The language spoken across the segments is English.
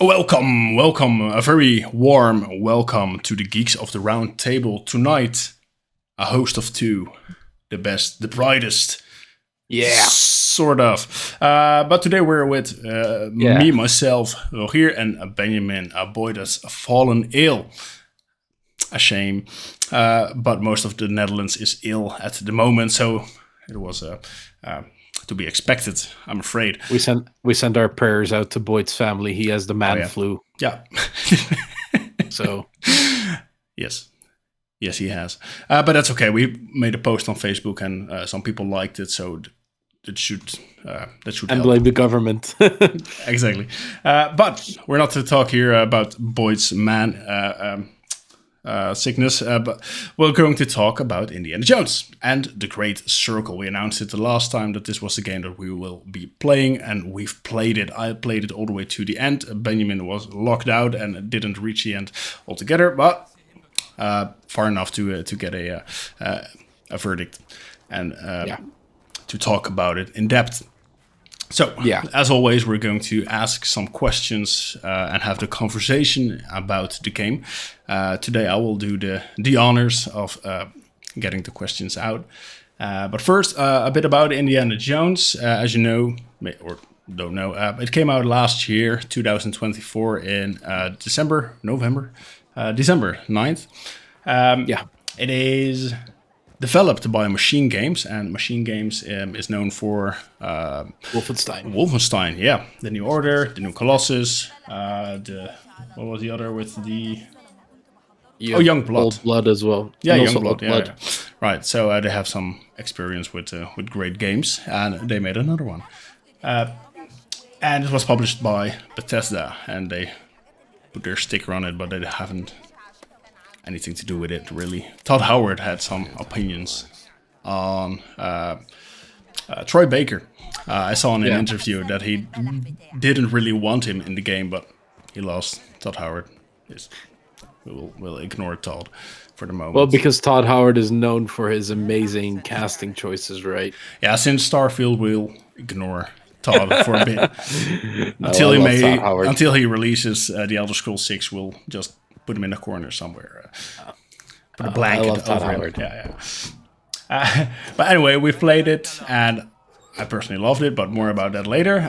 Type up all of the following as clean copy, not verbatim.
Welcome, a very warm welcome to the Geeks of the Round Table. Tonight, a host of two, the best, the brightest, Yeah. sort of. But today we're with me, myself, Rogier, and Benjamin, a boy that's fallen ill. A shame, but most of the Netherlands is ill at the moment, so it was to be expected, I'm afraid. We send our prayers out to Boyd's family. He has the man flu. Yeah. So yes, he has. But that's okay. We made a post on Facebook, and some people liked it, so that should and help. blame the government. Exactly. But we're not to talk here about Boyd's sickness, but we're going to talk about Indiana Jones and the Great Circle. We announced it the last time that this was the game that we will be playing, and we've played it. I played it all the way to the end. Benjamin was locked out and didn't reach the end altogether, but far enough to get a verdict and to talk about it in depth. So, as always, we're going to ask some questions and have the conversation about the game. Today, I will do the honors of getting the questions out. But first, a bit about Indiana Jones. As you know, or don't know, it came out last year, 2024, in December 9th. It is developed by Machine Games, and Machine Games is known for Wolfenstein, yeah. The New Order, the New Colossus, what was the other with the... Young Blood. Old Blood as well. Yeah, and Young Blood. Yeah. Right, so they have some experience with great games, and they made another one. And it was published by Bethesda, and they put their sticker on it, but they haven't anything to do with it, really. Todd Howard had some opinions on Troy Baker. I saw in an interview that he didn't really want him in the game, but he lost. Todd Howard we'll ignore Todd for the moment. Well, because Todd Howard is known for his amazing casting choices, right? Yeah, since Starfield, we'll ignore Todd for a bit until he releases the Elder Scrolls 6. We'll just put him in a corner somewhere. Put a blanket over him. Yeah. But anyway, we've played it, and I personally loved it, but more about that later.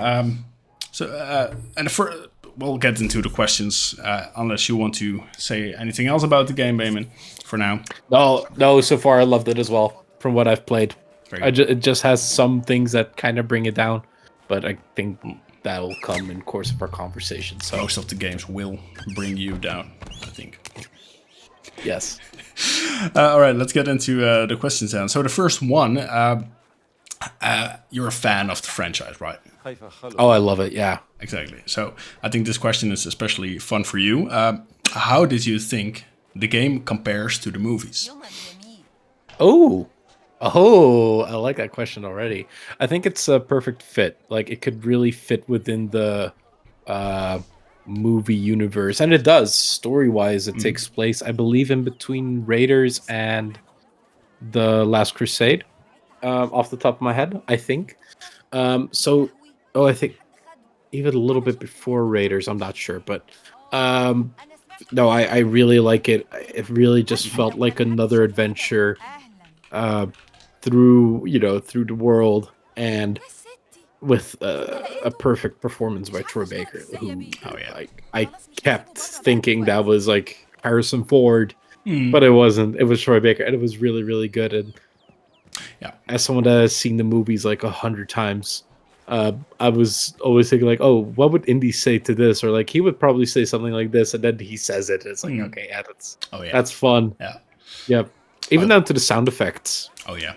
We'll get into the questions, unless you want to say anything else about the game, Benjamin, for now. No, so far I loved it as well, from what I've played. It just has some things that kind of bring it down, but I think that'll come in course of our conversation. So most of the games will bring you down, I think. Yes. All right, let's get into the questions then. So the first one, you're a fan of the franchise, right? Oh, I love it. Yeah, exactly. So I think this question is especially fun for you. How did you think the game compares to the movies? Oh, I like that question already. I think it's a perfect fit. Like, it could really fit within the movie universe, and it does. Story-wise, it takes place, I believe, in between Raiders and The Last Crusade, off the top of my head, I think. I think even a little bit before Raiders, I'm not sure, but no, I really like it. It really just felt like another adventure through the world, and with a perfect performance by Troy Baker, who I kept thinking that was like Harrison Ford, but it wasn't. It was Troy Baker, and it was really, really good. And as someone that has seen the movies like 100 times, I was always thinking like, oh, what would Indy say to this? Or like, he would probably say something like this, and then he says it. It's like, okay, that's fun. Yeah. Even down to the sound effects. Oh yeah.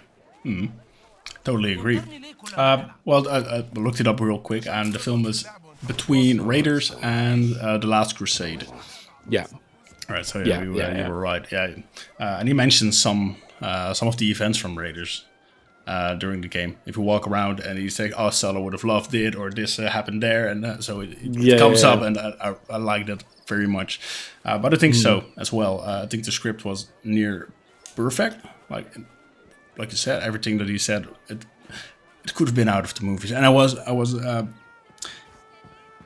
Totally agree. Well, I looked it up real quick, and the film is between Raiders and The Last Crusade. Yeah. All right. So you were right. Yeah. And he mentioned some of the events from Raiders during the game. If you walk around and you say, "Oh, Solo would have loved it," or "This happened there," and so it comes up, and I like that very much. But I think so as well. I think the script was near perfect. Like you said, everything that he said, it could have been out of the movies. And I was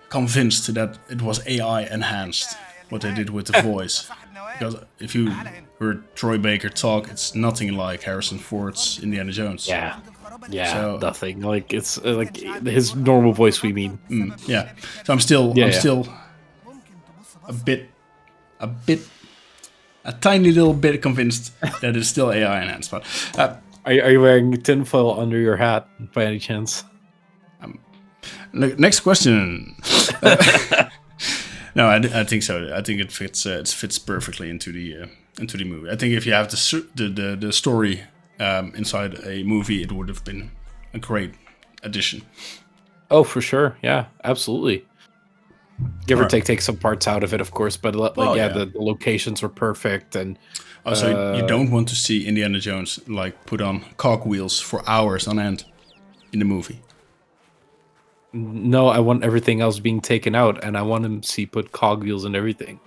convinced that it was AI enhanced what they did with the voice. Because if you heard Troy Baker talk, it's nothing like Harrison Ford's Indiana Jones. Yeah. Yeah, So- nothing. Like it's like his normal voice. We mean. Yeah. So I'm still a tiny little bit convinced that it's still AI enhanced. But Are you wearing tinfoil under your hat by any chance? next question. No, I think so. I think it fits perfectly into the movie. I think if you have the story inside a movie, it would have been a great addition. Oh, for sure. Yeah, absolutely. Give or Alright. take some parts out of it, of course, but like yeah. the locations were perfect, and Also, you don't want to see Indiana Jones like put on cogwheels for hours on end in the movie. no, I want everything else being taken out, and I want him to see put cogwheels and everything.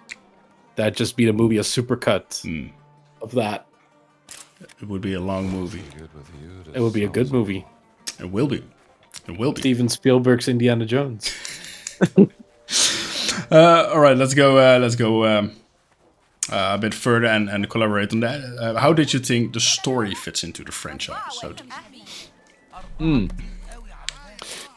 That just be the movie a supercut of that. It would be a long movie. It would be a good movie. It will be. It will be. Steven Spielberg's Indiana Jones. All right, let's go. A bit further and collaborate on that. How did you think the story fits into the franchise?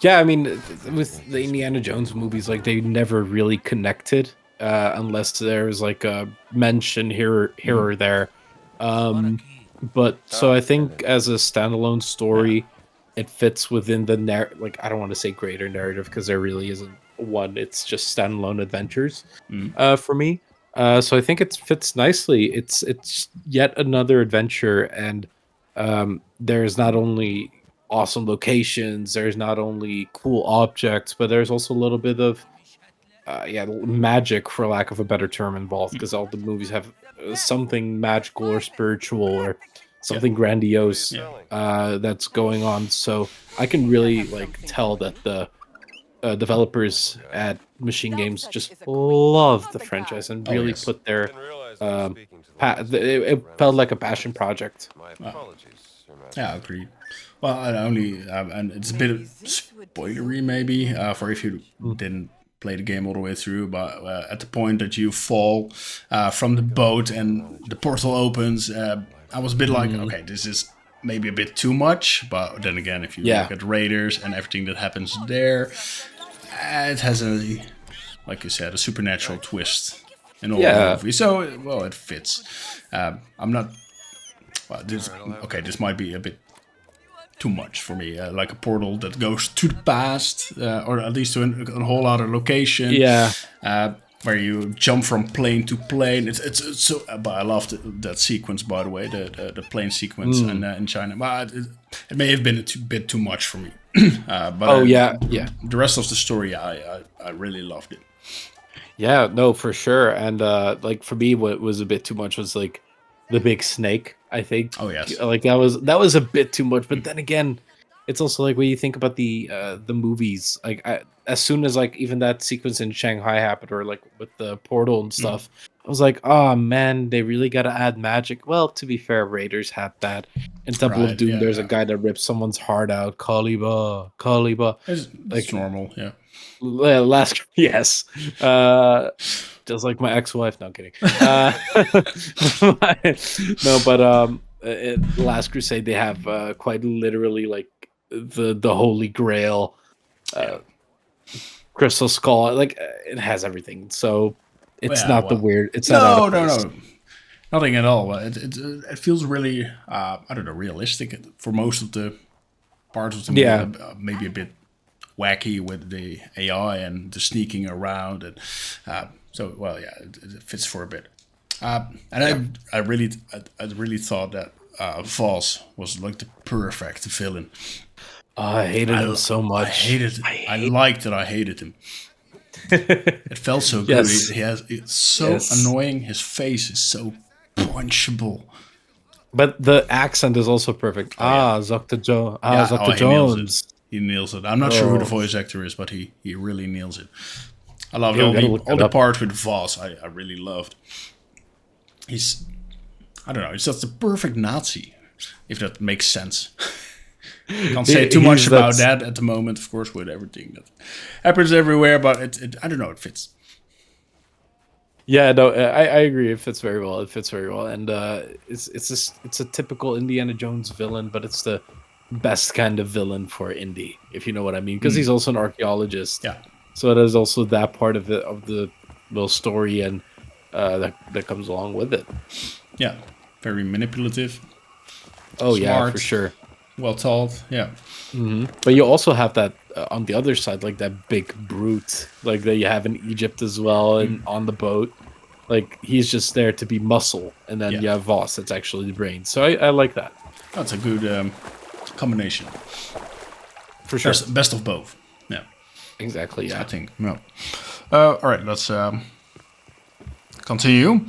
Yeah, I mean, with the Indiana Jones movies, like they never really connected unless there was like a mention here or there. But so I think as a standalone story, it fits within the like I don't want to say greater narrative because there really isn't one. It's just standalone adventures for me. So I think it fits nicely. It's yet another adventure, and there's not only awesome locations, there's not only cool objects, but there's also a little bit of magic, for lack of a better term, involved, because all the movies have something magical or spiritual or something grandiose that's going on. So I can really like tell that the developers at Machine Games just love the franchise and really put their it felt like a passion project. Yeah, agreed. Well, I only and it's a bit of spoilery maybe for if you didn't play the game all the way through, but at the point that you fall from the boat and the portal opens, I was a bit like, okay, this is maybe a bit too much, but then again, if you look at Raiders and everything that happens there, it has a, like you said, a supernatural twist in all the movies. So, well, it fits. I'm not. Well, this might be a bit too much for me. Like a portal that goes to the past, or at least to a whole other location. Yeah. Where you jump from plane to plane. It's so. But I loved that sequence, by the way, the plane sequence in China. But it may have been a bit too much for me. But the rest of the story, I really loved it. Yeah, no, for sure. And like for me, what was a bit too much was like the big snake. I think. Oh yes. Like that was a bit too much. But then again, it's also like when you think about the movies, like as soon as like even that sequence in Shanghai happened, or like with the portal and stuff, I was like, oh man, they really got to add magic. Well, to be fair, Raiders had that. In Temple of Doom, there's a guy that rips someone's heart out. Kaliba. It's normal, yeah. Yes. Just like my ex-wife. No, I'm kidding. No, but Last Crusade, they have quite literally like the Holy Grail, Crystal Skull. Like it has everything. So it's not the weird. It's not. No. Nothing at all. It feels really, I don't know, realistic for most of the parts of the movie. Maybe a bit wacky with the AI and the sneaking around, and it fits for a bit. And I really thought that Voss was like the perfect villain. I hated him so much. I liked that I hated him. It felt so good. It's so annoying. His face is so punchable. But the accent is also perfect. Dr. Jones. He nails it. I'm not sure who the voice actor is, but he really nails it. I love all the part with Voss. I really loved. He's, I don't know, he's just the perfect Nazi, if that makes sense. Can't say too much about that's that at the moment, of course, with everything that happens everywhere. But I don't know, it fits. Yeah, no, I agree. It fits very well. It fits very well, and it's a typical Indiana Jones villain, but it's the best kind of villain for Indy, if you know what I mean, because he's also an archaeologist. Yeah, So there's also that part of it of the little story and that comes along with it. yeah, very manipulative, Oh yeah, for smart, sure. well taught. Yeah, But you also have that on the other side, like that big brute, like that you have in Egypt as well, and on the boat. Like he's just there to be muscle, and then yeah, you have Voss that's actually the brain. So I like that that's a good combination. for sure. Best of both. Yeah, Exactly. I Yeah. think. No. All right, let's continue.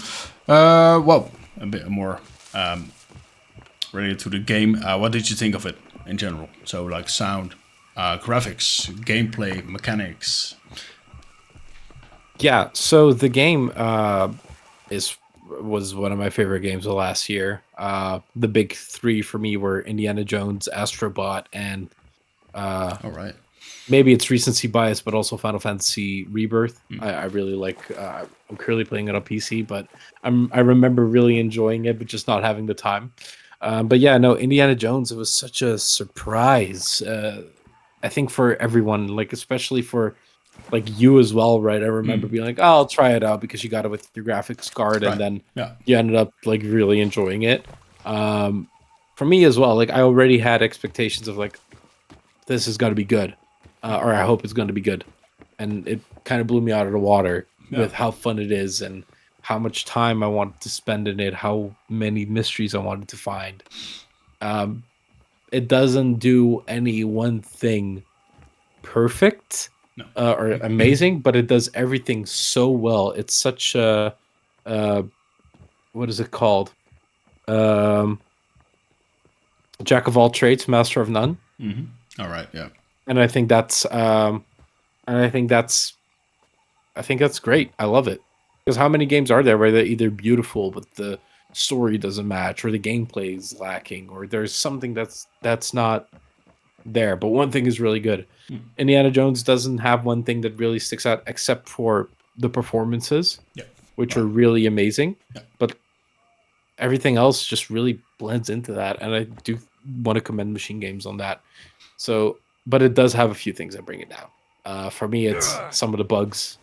Well, a bit more related to the game. What did you think of it in general? So, like sound, graphics, gameplay, mechanics. Yeah. So the game is was one of my favorite games of last year. The big three for me were Indiana Jones, Astrobot, and All right. maybe it's recency bias, but also Final Fantasy Rebirth. I really like. I'm currently playing it on PC, but I remember really enjoying it, but just not having the time. But yeah, no, Indiana Jones. It was such a surprise. I think for everyone, like especially for like you as well, right? I remember being like, "Oh, I'll try it out," because you got it with your graphics card, and Right. then Yeah. you ended up like really enjoying it. Um, for me as well, like I already had expectations of like this is going to be good, or I hope it's going to be good, and it kind of blew me out of the water Yeah. with how fun it is and how much time I wanted to spend in it, how many mysteries I wanted to find. Um, it doesn't do any one thing perfect No. or amazing, but it does everything so well. It's such a uh, what is it called? Um, Jack of all trades, master of none. All right. Yeah. And I think that's and I think that's I think that's great. I love it. Because how many games are there where they're either beautiful but the story doesn't match or the gameplay is lacking or there's something that's not there, but one thing is really good. Indiana Jones doesn't have one thing that really sticks out except for the performances, Yeah. which are Right. really amazing. Yeah. But everything else just really blends into that, and I do want to commend Machine Games on that. So, but it does have a few things that bring it down. For me, it's some of the bugs,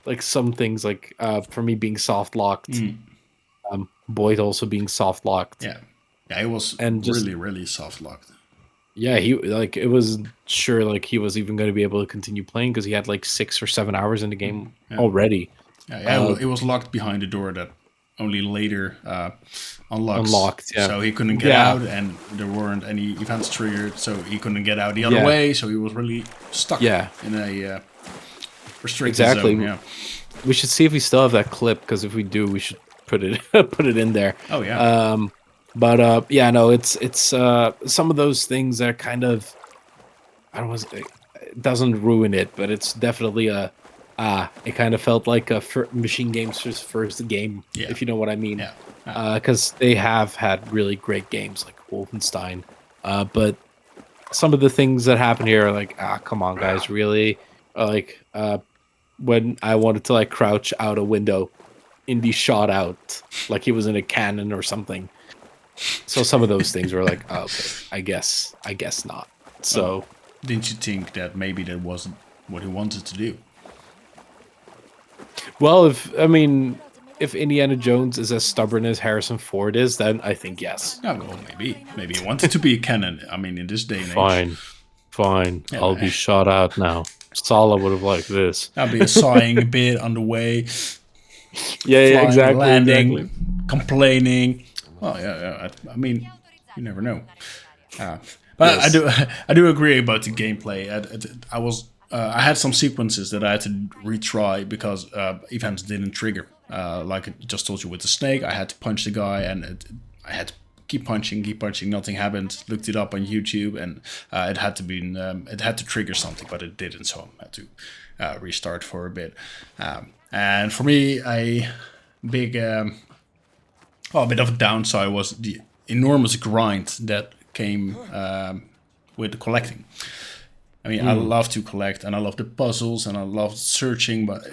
like some things, like for me being soft locked, Boyd also being soft locked, Yeah. Yeah. It was and just really, really soft locked. yeah, he like it was sure like he was even going to be able to continue playing because he had like 6 or 7 hours in the game Yeah. already Yeah. Yeah. It was locked behind a door that only later unlocks. unlocked. Yeah, So he couldn't get yeah, out, and there weren't any events triggered, so he couldn't get out the other yeah, way. So he was really stuck yeah. in a restricted Exactly. zone. Yeah. We should see if we still have that clip because if we do, we should put it put it in there. Oh yeah. But yeah, no, it's some of those things that are kind of I don't want it doesn't ruin it, but it's definitely a it kind of felt like a Machine Games' first game, Yeah. if you know what I mean. Yeah. Because they have had really great games like Wolfenstein, but some of the things that happen here are like, come on, guys, really? Like, when I wanted to like crouch out a window, Indy shot out like he was in a cannon or something. So some of those things were like, oh, okay, I guess not. So Didn't you think that maybe that wasn't what he wanted to do? well, if Indiana Jones is as stubborn as Harrison Ford is, then I think yes. Yeah, well, maybe he wanted to be a canon. I mean, in this day and age, Fine, fine. Yeah, I'll be shot out now. Sala would have liked this. I'll be sighing a bit on the way, Yeah, flying, exactly, landing, exactly. complaining. Well, yeah. I mean, you never know. But Yes. I do agree about the gameplay. I had some sequences that I had to retry because events didn't trigger. Like I just told you with the snake, I had to punch the guy, and I had to keep punching. Nothing happened. Looked it up on YouTube, and it had to trigger something, but it didn't. So I had to restart for a bit. And for me, a big, a bit of a downside was the enormous grind that came with collecting. I mean, I love to collect, and I love the puzzles, and I love searching, but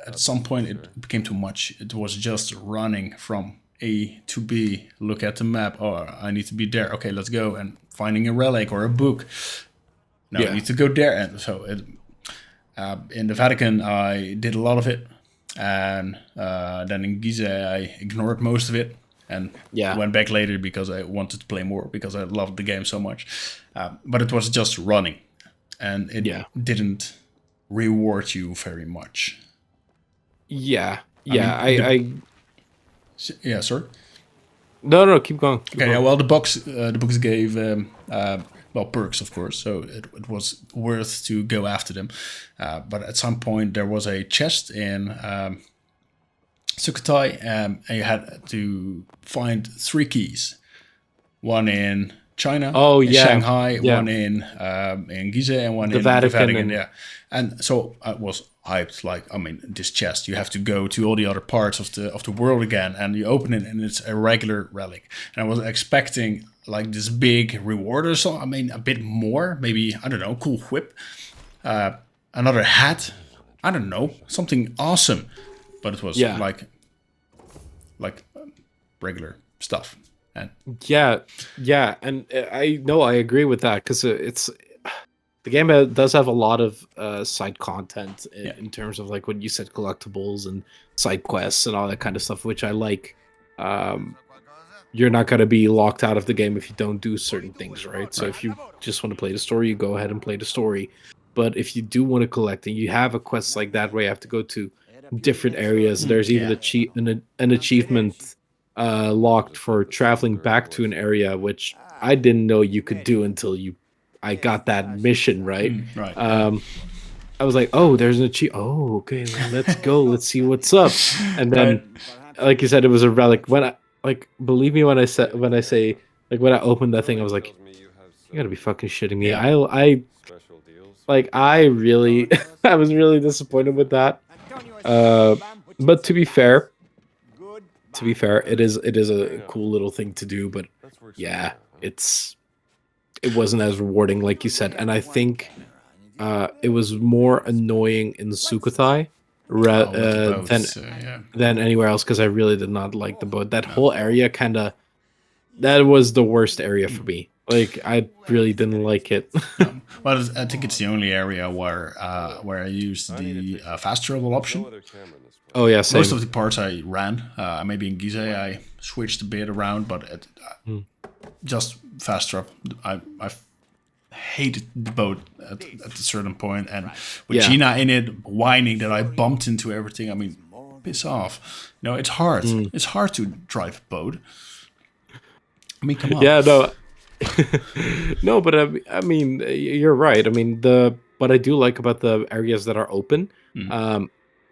at some point it became too much. It was just running from A to B, look at the map, oh, I need to be there, okay, let's go, and finding a relic or a book. No, I need to go there. And so in the Vatican, I did a lot of it, and then in Gizeh, I ignored most of it, and went back later because I wanted to play more, because I loved the game so much. But it was just running, and it didn't reward you very much. Yeah, yeah, sorry. No, keep going. Yeah. Well, the books gave perks, of course, so it was worth to go after them. But at some point, there was a chest in Sukhothai, and you had to find 3 keys. One in China, Shanghai, one in Gizeh, and one in the Vatican. Yeah, and so I was hyped. Like, I mean, this chest, you have to go to all the other parts of the world again, and you open it, and it's a regular relic. And I was expecting like this big reward or so. I mean, a bit more, maybe, I don't know, cool whip, another hat, I don't know, something awesome. But it was like regular stuff. And and I agree with that, because the game does have a lot of side content in terms of, like what you said, collectibles and side quests and all that kind of stuff, which I like. You're not going to be locked out of the game if you don't do certain things, right? So if you just want to play the story, you go ahead and play the story. But if you do want to collect, and you have a quest like that where you have to go to different areas, there's even an achievement locked for traveling back to an area, which I didn't know you could do until I got that mission, right? I was like, oh, there's an achievement. Oh, okay, well, let's go. Let's see what's up. And then, like you said, it was a relic. Believe me when I say, when I opened that thing, I was like, you gotta be fucking shitting me. I really, I was really disappointed with that. But to be fair, it is a cool little thing to do. But yeah, it wasn't as rewarding, like you said, and I think it was more annoying in Sukhothai than anywhere else, because I really did not like the boat. That whole area that was the worst area for me. Like, I really didn't like it. Well, I think it's the only area where I used the fast travel option. Oh yeah, same. Most of the parts I ran. Maybe in Gizeh I switched a bit around, but just fast travel. I hated the boat at a certain point, and with Gina in it whining that I bumped into everything. I mean, piss off. You know, it's hard. It's hard to drive a boat. I mean, come on. Yeah, no. No, but I mean, you're right. I mean, what I do like about the areas that are open,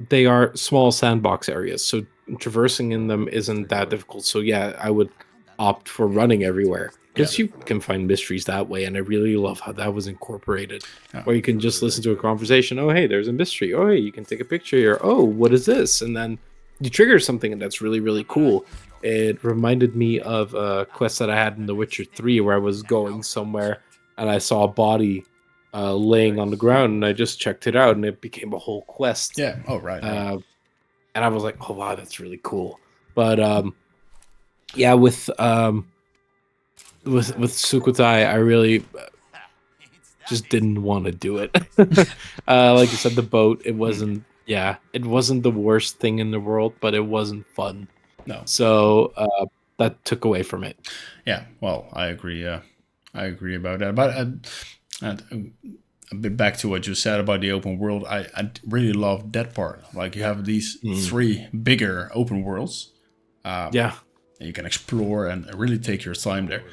they are small sandbox areas, so traversing in them isn't that difficult. So yeah, I would opt for running everywhere, because you can find mysteries that way, and I really love how that was incorporated, where you can just listen to a conversation. Oh, hey, there's a mystery. Oh, hey, you can take a picture here. Oh, what is this? And then you trigger something, and that's really, really cool. It reminded me of a quest that I had in The Witcher 3, where I was going somewhere, and I saw a body laying on the ground, and I just checked it out, and it became a whole quest. Yeah. Oh, right. And I was like, oh, wow, that's really cool. But yeah, with Sukhothai, I really just didn't want to do it. Like you said, the boat, it wasn't the worst thing in the world, but it wasn't fun. No. So that took away from it. Yeah, well, I agree. I agree about that. But a bit back to what you said about the open world, I really love that part. Like, you have these 3 bigger open worlds. And you can explore and really take your time there.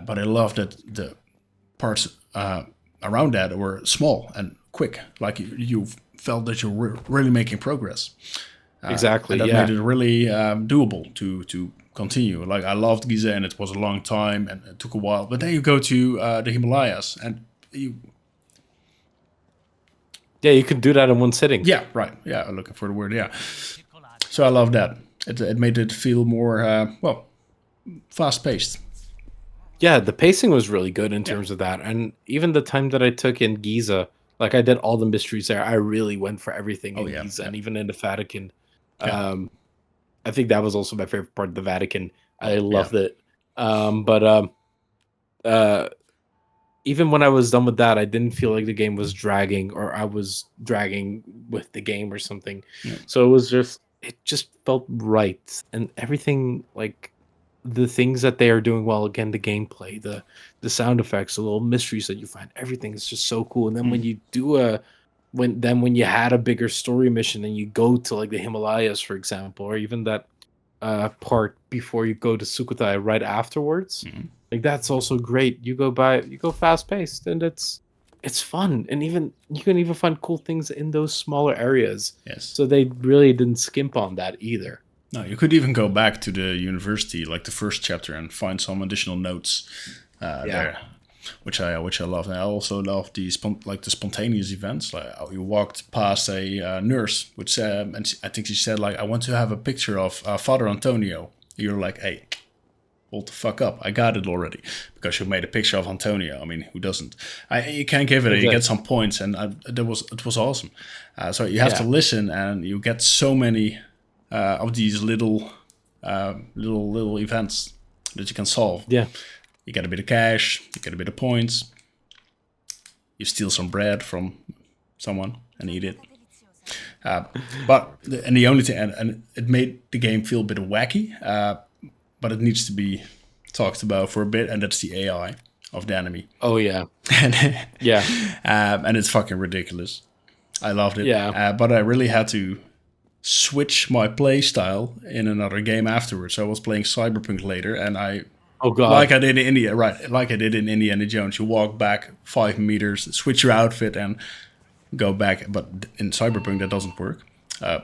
But I love that the parts around that were small and quick. Like, you felt that you were really making progress. Exactly. And that made it really doable to continue. Like, I loved Gizeh, and it was a long time, and it took a while. But then you go to the Himalayas, and you can do that in one sitting. Yeah, right. Yeah, I'm looking for the word. Yeah. So I love that. It made it feel more fast paced. Yeah, the pacing was really good in terms of that, and even the time that I took in Giza, like I did all the mysteries there. I really went for everything Oh in yeah, Giza, yeah, and even in the Vatican. yeah. Um, I think that was also my favorite part of the Vatican. I Well, yeah. loved it. But uh, even when I was done with that, I didn't feel like the game was dragging or I was dragging with the game or something. Yeah. So it just felt right. And everything, like the things that they are doing well, again, the gameplay, the sound effects, the little mysteries that you find, everything is just so cool. And then when Mm. you do when you had a bigger story mission and you go to like the Himalayas, for example, or even that part before you go to Sukhothai right afterwards. Mm. Like that's also great. You go fast paced and it's fun. And even you can even find cool things in those smaller areas. Yes. So they really didn't skimp on that either. No, you could even go back to the university, like the first chapter, and find some additional notes Yeah. there, which I love. And I also love the spontaneous events. Like you walked past a nurse, which and I think she said like, "I want to have a picture of Father Antonio." You're like, "Hey, hold the fuck up! I got it already," because you made a picture of Antonio. I mean, who doesn't? You can't give it. You get Exactly. some points, and it was awesome. So you have to Yeah. listen, and you get so many of these little events that you can solve. Yeah. You get a bit of cash, you get a bit of points, you steal some bread from someone and eat it. But the only thing, and it made the game feel a bit wacky, but it needs to be talked about for a bit, and that's the AI of the enemy, Oh yeah. and Yeah. and it's fucking ridiculous. I loved it, Yeah. but I really had to switch my play style in another game afterwards. I was playing Cyberpunk later, and Oh god. like I did in India, right? Like I did in Indiana Jones, you walk back 5 meters, switch your outfit, and go back. But in Cyberpunk, that doesn't work. Uh,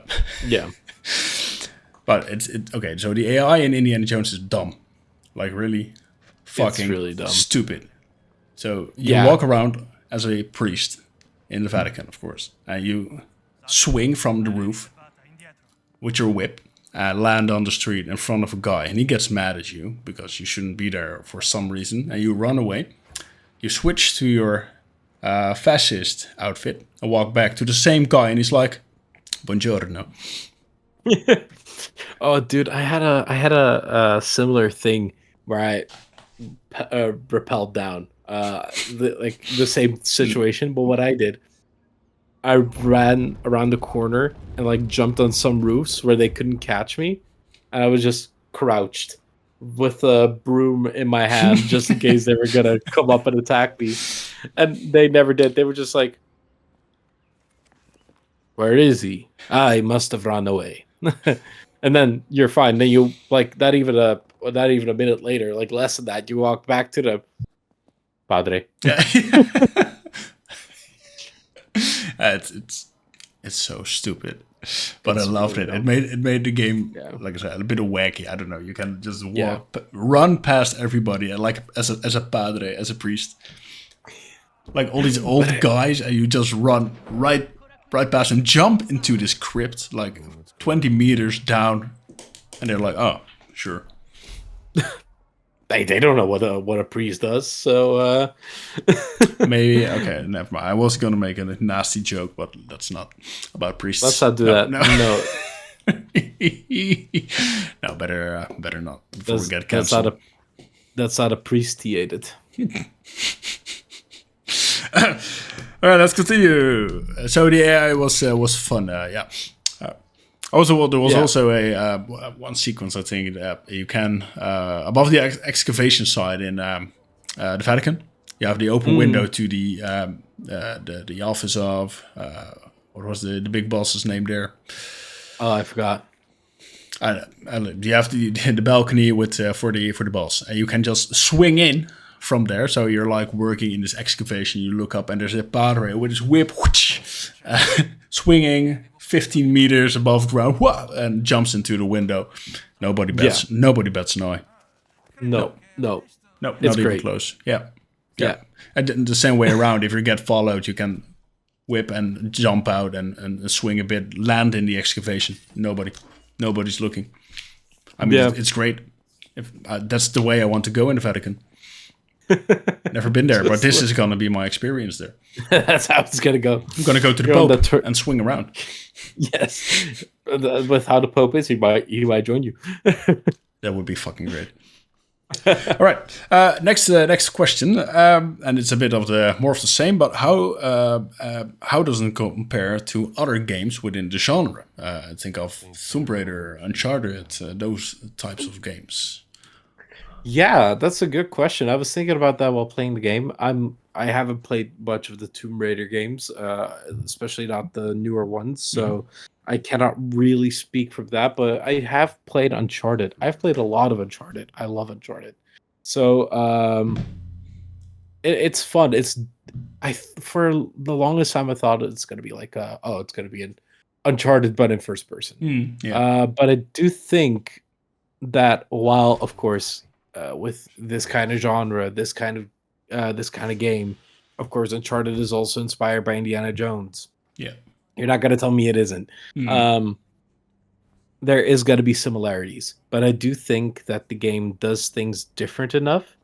Yeah. but okay. So the AI in Indiana Jones is dumb, like really It's fucking really dumb. stupid. So you Yeah. walk around as a priest in the Vatican, of course, and you swing from the roof with your whip, land on the street in front of a guy, and he gets mad at you because you shouldn't be there for some reason, and you run away. You switch to your fascist outfit and walk back to the same guy, and he's like, "Buongiorno." Oh, dude, I had a similar thing where I repelled down like the same situation, but what I did, I ran around the corner and like jumped on some roofs where they couldn't catch me, and I was just crouched with a broom in my hand just in case they were gonna come up and attack me, and they never did. They were just like, "Where is he? I must have run away." And then you're fine. Then you like not even a minute later, like less than that, you walk back to the padre. Yeah. It's so stupid, but I It's loved really it. dumb. It made the game, Yeah. like I said, a bit of wacky. I don't know. You can just Yeah. run past everybody, and like as a padre, as a priest, like all these old But guys, and you just run right past and jump into this crypt, like 20 meters down, and they're like, "Oh, sure." they don't know what a priest does, so Maybe okay, never mind. I was gonna make a nasty joke, but that's not about priests. let's not do No, that. no. No, No, better not before we get that's not cancelled. that's not appreciated. All right, let's continue. So the AI was fun. Yeah. Also, well, there was Yeah. also a one sequence I think that you can above the excavation side in the Vatican. You have the open window to the office of what was the big boss's name there? Oh, I forgot. You have the balcony with for the boss, and you can just swing in from there. So you're like working in this excavation. You look up, and there's a padre with his whip, swinging 15 meters above ground, and jumps into the window. Nobody bets an eye. No, no, No, it's not even great. close. Yeah. Yeah. And the same way around, if you get followed, you can whip and jump out and swing a bit, land in the excavation. Nobody's looking. I mean, Yeah. it's great. If that's the way I want to go in the Vatican. Never been there, but this is gonna be my experience there. That's how it's gonna go. I'm gonna go to the Pope and swing around. Yes, with how the Pope is, he might join you. That would be fucking great. All right. Next question, and it's a bit of the more of the same. But how does it compare to other games within the genre? I think of Tomb Raider, Uncharted, those types of games. Yeah, that's a good question. I was thinking about that while playing the game. I haven't played much of the Tomb Raider games, especially not the newer ones, so I cannot really speak from that, but I have played Uncharted. I've played a lot of Uncharted. I love Uncharted. So, it's fun. For the longest time I thought it's gonna be like it's gonna be an Uncharted but in first person. Yeah. But I do think that while of course with this kind of genre, this kind of game, of course, Uncharted is also inspired by Indiana Jones. Yeah. You're not gonna tell me it isn't. There is gonna be similarities, but I do think that the game does things different enough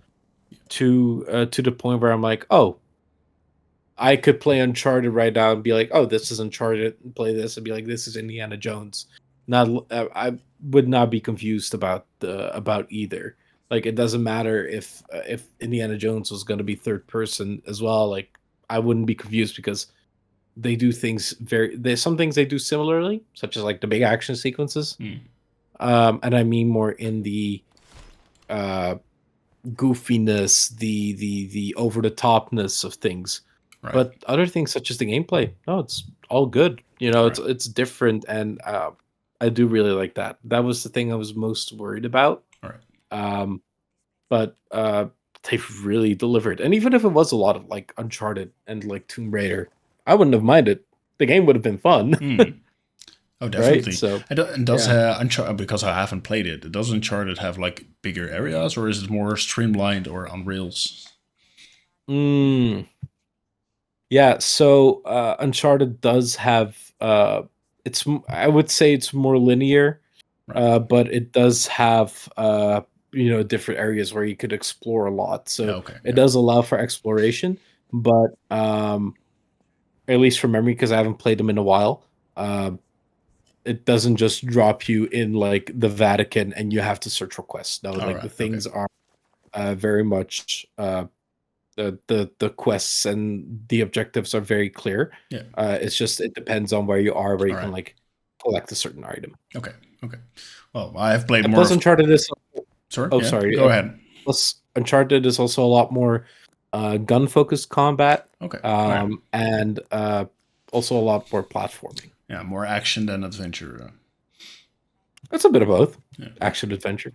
to the point where I'm like, oh, I could play Uncharted right now and be like, oh, this is Uncharted, and play this and be like, this is Indiana Jones. Not, I would not be confused about either. Like, it doesn't matter if Indiana Jones was going to be third person as well. Like, I wouldn't be confused because they do things there's some things they do similarly, such as like the big action sequences. And I mean more in the goofiness, the over the topness of things. Right. But other things such as the gameplay, no, it's all good. It's different, and I do really like that. That was the thing I was most worried about. Right. But they've really delivered. And even if it was a lot of like Uncharted and like Tomb Raider, I wouldn't have minded. The game would have been fun. Oh, definitely. Right? So, and does Uncharted, because I haven't played it, does Uncharted have like bigger areas, or is it more streamlined or on rails? Yeah, so Uncharted does have I would say it's more linear, right. But it does have different areas where you could explore a lot. So it does allow for exploration, but at least from memory, because I haven't played them in a while, it doesn't just drop you in like the Vatican and you have to search for quests. No, the things are very much the quests and the objectives are very clear. Yeah. It's just it depends on where you are, where you can like collect a certain item. Okay. Well, I have played more. Plus, Uncharted is. Sorry. Oh, sorry. Go ahead. Plus, Uncharted is also a lot more gun-focused combat. Okay. And also a lot more platforming. Yeah, more action than adventure. It's a bit of both. Yeah. Action adventure.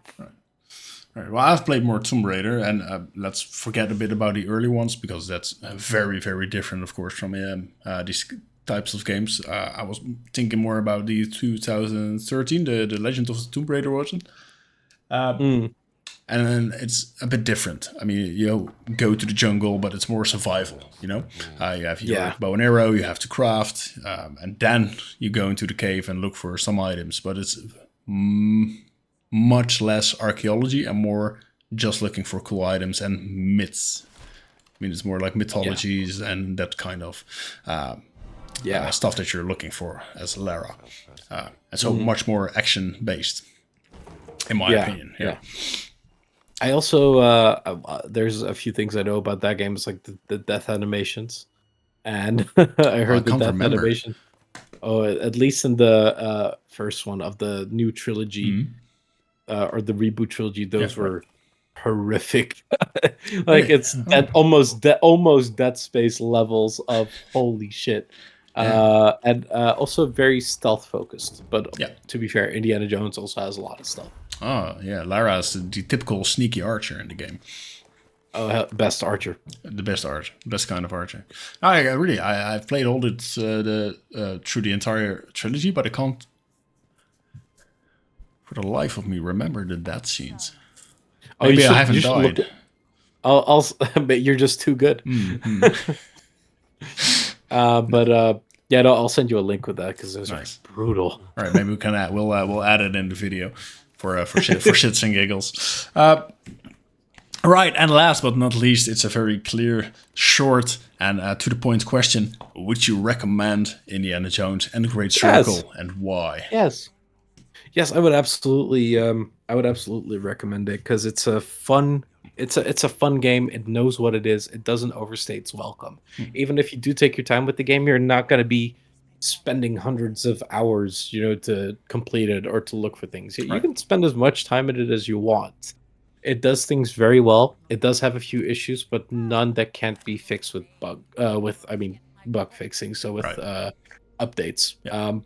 Right. Well, I've played more Tomb Raider, and let's forget a bit about the early ones, because that's very, very different, of course, from these types of games. I was thinking more about the 2013, the Legend of the Tomb Raider wasn't. And it's a bit different. I mean, you go to the jungle, but it's more survival, You have your bow and arrow, you have to craft, and then you go into the cave and look for some items. But it's much less archaeology and more just looking for cool items and myths. I mean, it's more like mythologies and that kind of stuff that you're looking for as Lara. And so much more action-based, in my opinion. Yeah. I also, there's a few things I know about that game. It's like the death animations. And I heard the death animation. Oh, at least in the first one of the new trilogy, or the reboot trilogy, those were horrific. Like it's almost Dead Space levels of holy shit. And also very stealth focused. But to be fair, Indiana Jones also has a lot of stealth. Oh, yeah. Lara is the typical sneaky archer in the game. Oh, best archer. The best archer. Best kind of archer. I've played all it through the entire trilogy, but I can't, for the life of me, remember the death scenes. Maybe I haven't died. But you're just too good. I'll send you a link with that, because those are brutal. All right, maybe we can add. We'll add it in the video for shits and giggles. All Right, and last but not least, it's a very clear, short, and to the point question. Would you recommend Indiana Jones and the Great Yes, Circle, and why? yes, yes. I would absolutely recommend it because it's a fun. It's a fun game. It knows what it is. It doesn't overstay its welcome. Even if you do take your time with the game, you're not going to be spending hundreds of hours, to complete it or to look for things. You Right, can spend as much time in it as you want. It does things very well. It does have a few issues, but none that can't be fixed with bug fixing. So with right. updates. Yeah.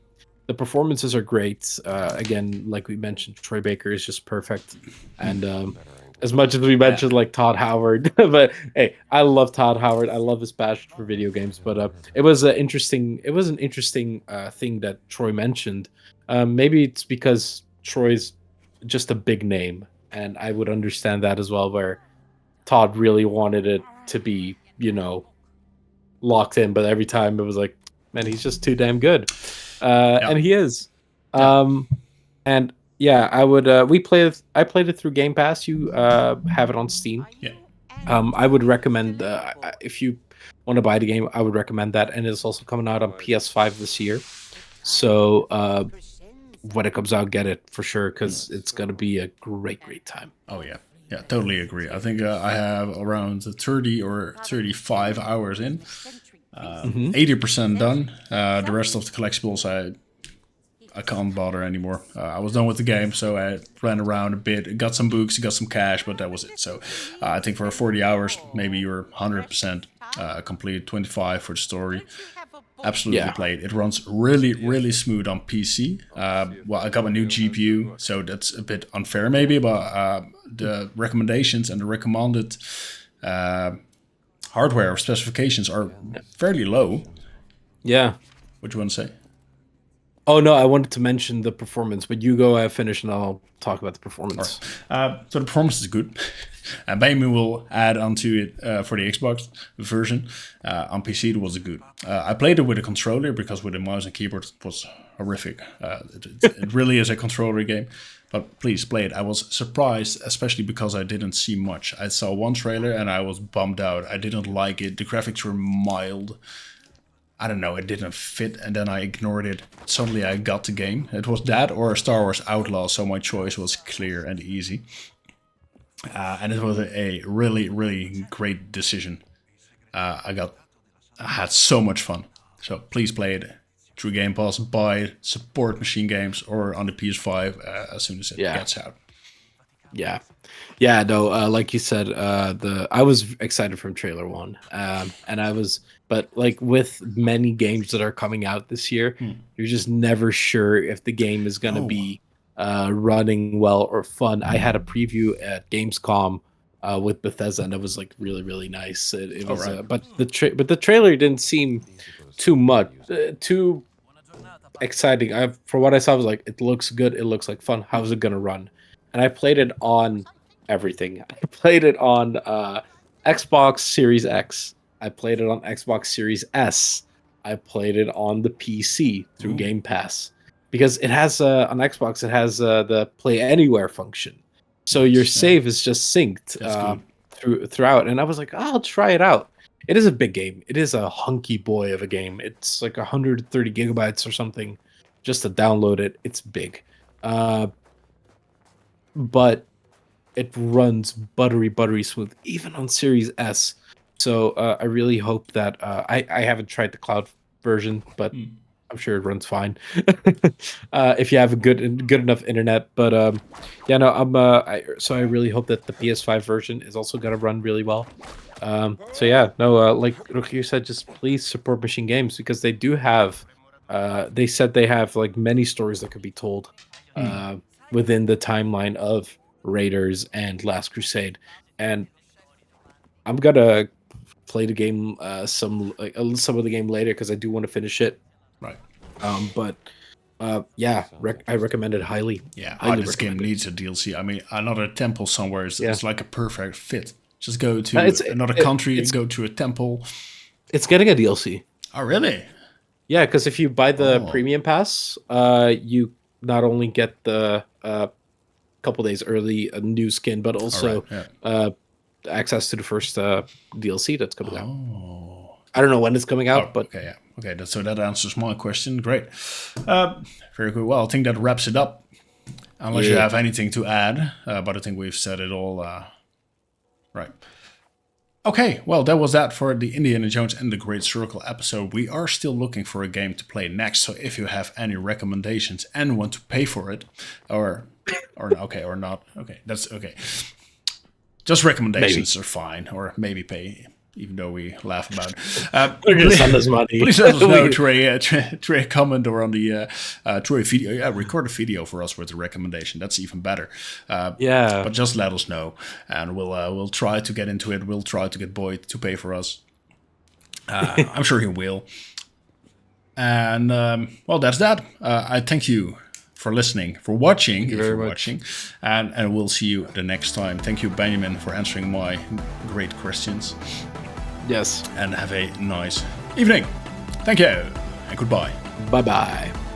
The performances are great. Again, like we mentioned, Troy Baker is just perfect. And as much as we Yeah. mentioned like Todd Howard, but hey, I love Todd Howard. I love his passion for video games. But it was an interesting. It was an interesting thing that Troy mentioned. Maybe it's because Troy's just a big name, and I would understand that as well. Where Todd really wanted it to be, locked in, but every time it was like, man, he's just too damn good, Yeah. and he is. Yeah. Um, and yeah, I would. I played it through Game Pass. You have it on Steam. Yeah. I would recommend if you want to buy the game, I would recommend that, and it's also coming out on PS5 this year. So when it comes out, get it for sure because it's gonna be a great time. Oh yeah. Yeah, totally agree. I think I have around 30 or 35 hours in. Hmm. 80% done. The rest of the collectibles, I can't bother anymore. I was done with the game, so I ran around a bit, got some books, got some cash, but that was it. So I think for 40 hours, maybe you're 100% complete, 25 for the story. Absolutely Yeah. played. It runs really smooth on PC. Well, I got a new GPU, so that's a bit unfair maybe, but the recommendations and the recommended hardware specifications are fairly low. Yeah. What do you want to say? Oh no, I wanted to mention the performance, but you go finish and I'll talk about the performance. So the performance is good. And maybe we'll add onto it for the Xbox version. On PC, it was good. I played it with a controller because with a mouse and keyboard, it was horrific. It really is a controller game. But please play it. I was surprised, especially because I didn't see much. I saw one trailer and I was bummed out. I didn't like it. The graphics were mild. I don't know, it didn't fit, and then I ignored it. Suddenly I got the game. It was that or Star Wars Outlaw, so my choice was clear and easy. And it was a really great decision. I had so much fun. So please play it through Game Pass, buy it, support Machine Games, or on the PS5 as soon as it gets out. Yeah. Yeah, no, like you said, I was excited from trailer one. And I was, but like with many games that are coming out this year, you're just never sure if the game is gonna be running well or fun. I had a preview at Gamescom with Bethesda, and it was like really nice. It was, right. but the trailer didn't seem too exciting. For what I saw, I was like, it looks good. It looks like fun. How's it gonna run? And I played it on everything. I played it on Xbox Series X. I played it on Xbox Series S. I played it on the PC through Game Pass because it has on Xbox. It has the Play Anywhere function, so your save is just synced throughout. And I was like, I'll try it out. It is a big game. It is a hunky boy of a game. It's like 130 gigabytes or something just to download it. It's big. But it runs buttery smooth, even on Series S. So I really hope that I haven't tried the cloud version, but I'm sure it runs fine if you have a good enough internet. But yeah, no, so I really hope that the PS5 version is also gonna run really well. So yeah, no, like you said, just please support Machine Games because they do have. They said they have like many stories that could be told within the timeline of Raiders and Last Crusade, and I'm gonna play the game some of the game later because I do want to finish it. Right. But yeah, I recommend it highly. Yeah, highly this game needs a DLC. I mean, another temple somewhere is it's like a perfect fit. Just go to another country, go to a temple. It's getting a DLC. Oh, really? Yeah, because if you buy the premium pass, you not only get the couple days early a new skin, but also access to the first DLC that's coming out. Oh. I don't know when it's coming out, but okay, yeah. Okay, so that answers my question. Great. Very good. Well, I think that wraps it up. Unless you have anything to add, but I think we've said it all. Right. Okay, well, that was that for the Indiana Jones and the Great Circle episode. We are still looking for a game to play next, so if you have any recommendations and want to pay for it, or not, okay, that's okay. Just recommendations are fine, or maybe pay, even though we laugh about it. Please send us money. Please let us know through a comment or on the through a video. Yeah, record a video for us with a recommendation. That's even better. But just let us know, and we'll try to get into it. We'll try to get Boyd to pay for us. I'm sure he will. And well, that's that. I thank you for listening, for watching, Thank you very much. and we'll see you the next time. Thank you, Benjamin, for answering my great questions. Yes. And have a nice evening. Thank you, and goodbye. Bye-bye.